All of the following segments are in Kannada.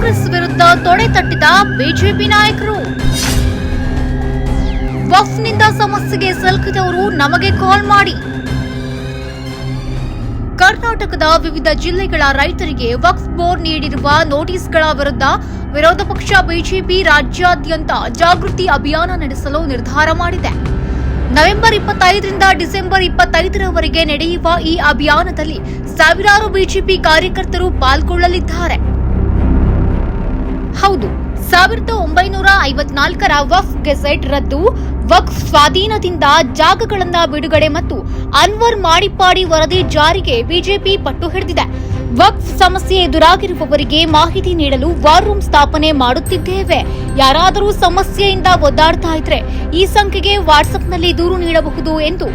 ಕಾಂಗ್ರೆಸ್ ವಿರುದ್ಧ ತೊಡೆ ತಟ್ಟಿದ ಬಿಜೆಪಿ ನಾಯಕರು. ವಕ್ಫ್ನಿಂದ ಸಮಸ್ಯೆಗೆ ಸಿಲುಕಿದವರು ನಮಗೆ ಕಾಲ್ ಮಾಡಿ. ಕರ್ನಾಟಕದ ವಿವಿಧ ಜಿಲ್ಲೆಗಳ ರೈತರಿಗೆ ವಕ್ಫ್ ಬೋರ್ಡ್ ನೀಡಿರುವ ನೋಟಿಸ್ಗಳ ವಿರುದ್ಧ ವಿರೋಧ ಪಕ್ಷ ಬಿಜೆಪಿ ರಾಜ್ಯಾದ್ಯಂತ ಜಾಗೃತಿ ಅಭಿಯಾನ ನಡೆಸಲು ನಿರ್ಧಾರ ಮಾಡಿದೆ. ನವೆಂಬರ್ 25ರಿಂದ ಡಿಸೆಂಬರ್ 25ರವರೆಗೆ ನಡೆಯುವ ಈ ಅಭಿಯಾನದಲ್ಲಿ ಸಾವಿರಾರು ಬಿಜೆಪಿ ಕಾರ್ಯಕರ್ತರು ಪಾಲ್ಗೊಳ್ಳಲಿದ್ದಾರೆ. ಹೌದು, 1954ರ ವಕ್ಫ್ ಗೆಜೆಟ್ ರದ್ದು, ವಕ್ಫ್ ಸ್ವಾಧೀನದಿಂದ ಜಾಗಗಳನ್ನು ಬಿಡುಗಡೆ ಮತ್ತು ಅನ್ವರ್ ಮಾಡಿಪ್ಪಾಡಿ ವರದಿ ಜಾರಿಗೆ ಬಿಜೆಪಿ ಪಟ್ಟು ಹಿಡಿದಿದೆ. ವಕ್ಫ್ ಸಮಸ್ಯೆ ಎದುರಾಗಿರುವವರಿಗೆ ಮಾಹಿತಿ ನೀಡಲು ವಾರ್ ರೂಮ್ ಸ್ಥಾಪನೆ ಮಾಡುತ್ತಿದ್ದೇವೆ. ಯಾರಾದರೂ ಸಮಸ್ಯೆಯಿಂದ ಒದ್ದಾಡ್ತಾ ಇದ್ರೆ ಈ ಸಂಖ್ಯೆಗೆ ವಾಟ್ಸ್ಆಪ್ನಲ್ಲಿ ದೂರು ನೀಡಬಹುದು ಎಂದು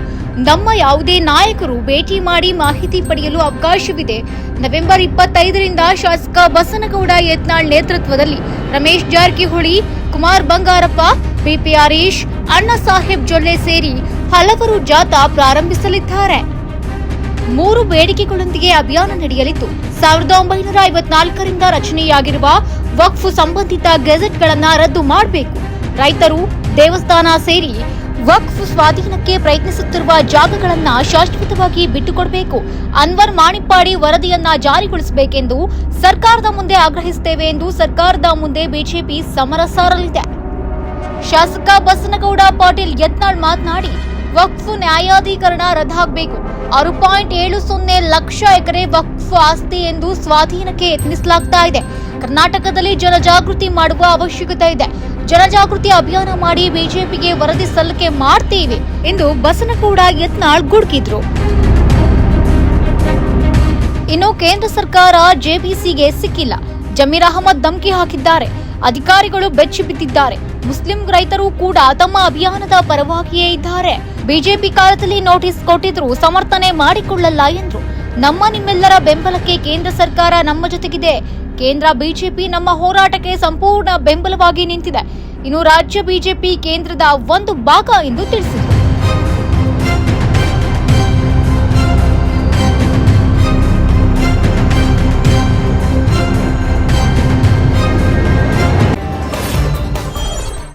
ನಮ್ಮ ಯಾವುದೇ ನಾಯಕರು ಭೇಟಿ ಮಾಡಿ ಮಾಹಿತಿ ಪಡೆಯಲು ಅವಕಾಶವಿದೆ. ನವೆಂಬರ್ 25ರಿಂದ ಶಾಸಕ ಬಸನಗೌಡ ಯತ್ನಾಳ್ ನೇತೃತ್ವದಲ್ಲಿ ರಮೇಶ್ ಜಾರಕಿಹೊಳಿ, ಕುಮಾರ್ ಬಂಗಾರಪ್ಪ, ಬಿಪಿ ಹರೀಶ್, ಅಣ್ಣಾ ಸಾಹೇಬ್ ಜೊಲ್ಲೆ ಸೇರಿ ಹಲವರು ಜಾಥಾ ಪ್ರಾರಂಭಿಸಲಿದ್ದಾರೆ. 3 ಬೇಡಿಕೆಗಳೊಂದಿಗೆ ಅಭಿಯಾನ ನಡೆಯಲಿದ್ದು, 1954ರಿಂದ ರಚನೆಯಾಗಿರುವ ವಕ್ಫ್ ಸಂಬಂಧಿತ ಗೆಜೆಟ್ಗಳನ್ನು ರದ್ದು ಮಾಡಬೇಕು. ರೈತರು, ದೇವಸ್ಥಾನ ಸೇರಿ ವಕ್ಫ್ ಸ್ವಾಧೀನಕ್ಕೆ ಪ್ರಯತ್ನಿಸುತ್ತಿರುವ ಜಾಗಗಳನ್ನು ಶಾಶ್ವತವಾಗಿ ಬಿಟ್ಟುಕೊಡಬೇಕು. ಅನ್ವರ್ ಮಾಡಿಪ್ಪಾಡಿ ವರದಿಯನ್ನ ಜಾರಿಗೊಳಿಸಬೇಕೆಂದು ಸರ್ಕಾರದ ಮುಂದೆ ಆಗ್ರಹಿಸುತ್ತೇವೆ ಎಂದು ಸರ್ಕಾರದ ಮುಂದೆ ಬಿಜೆಪಿ ಸಮರ ಸಾರಲಿದೆ. ಶಾಸಕ ಬಸನಗೌಡ ಪಾಟೀಲ್ ಯತ್ನಾಳ್ ಮಾತನಾಡಿ, ವಕ್ಫ್ ನ್ಯಾಯಾಧೀಕರಣ ರದ್ದಾಗಬೇಕು. 6.70 ಲಕ್ಷ ಎಕರೆ ವಕ್ಫ್ ಆಸ್ತಿ ಎಂದು ಸ್ವಾಧೀನಕ್ಕೆ ಯತ್ನಿಸಲಾಗ್ತಾ ಇದೆ. ಕರ್ನಾಟಕದಲ್ಲಿ ಜನಜಾಗೃತಿ ಮಾಡುವ ಅವಶ್ಯಕತೆ ಇದೆ. ಜನಜಾಗೃತಿ ಅಭಿಯಾನ ಮಾಡಿ ಬಿಜೆಪಿಗೆ ವರದಿ ಸಲ್ಲಿಕೆ ಮಾಡ್ತೀವಿ ಎಂದು ಬಸನಗೌಡ ಯತ್ನಾಳ್ ಗುಡುಗಿದ್ರು. ಇನ್ನು ಕೇಂದ್ರ ಸರ್ಕಾರ ಜೆಪಿಸಿಗೆ ಸಿಕ್ಕಿಲ್ಲ. ಜಮೀರ್ ಅಹಮದ್ ಧಮಕಿ ಹಾಕಿದ್ದಾರೆ. ಅಧಿಕಾರಿಗಳು ಬೆಚ್ಚಿ ಬಿದ್ದಿದ್ದಾರೆ. ಮುಸ್ಲಿಂ ರೈತರು ಕೂಡ ತಮ್ಮ ಅಭಿಯಾನದ ಪರವಾಗಿಯೇ ಇದ್ದಾರೆ. ಬಿಜೆಪಿ ಕಾಲದಲ್ಲಿ ನೋಟಿಸ್ ಕೊಟ್ಟಿದ್ರು ಸಮರ್ಥನೆ ಮಾಡಿಕೊಳ್ಳಲ್ಲ ಎಂದ್ರು. ನಿಮ್ಮೆಲ್ಲರ ಬೆಂಬಲಕ್ಕೆ ಕೇಂದ್ರ ಸರ್ಕಾರ ನಮ್ಮ ಜೊತೆಗಿದೆ. ಕೇಂದ್ರ ಬಿಜೆಪಿ ನಮ್ಮ ಹೋರಾಟಕ್ಕೆ ಸಂಪೂರ್ಣ ಬೆಂಬಲವಾಗಿ ನಿಂತಿದೆ. ಇನ್ನು ರಾಜ್ಯ ಬಿಜೆಪಿ ಕೇಂದ್ರದ ಒಂದು ಭಾಗ ಎಂದು ತಿಳಿಸಿದರು.